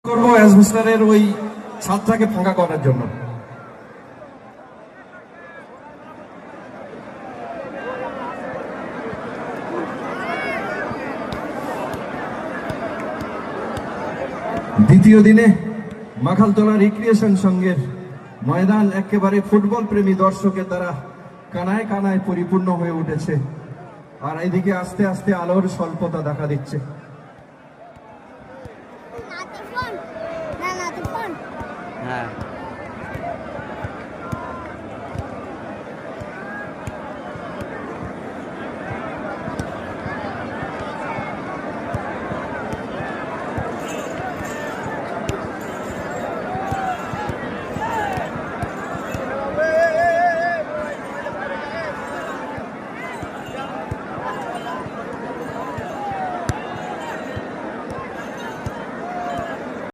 করবো অ্যাসবেস্টারের ওই ছাদটাকে ফাঁকা করার জন্য। দ্বিতীয় দিনে মাখালতলা রিক্রিয়েশন সংঘের ময়দান একেবারে ফুটবল প্রেমী দর্শকের দ্বারা কানায় কানায় পরিপূর্ণ হয়ে উঠেছে, আর এইদিকে আস্তে আস্তে আলোর স্বল্পতা দেখা দিচ্ছে। হ্যাঁ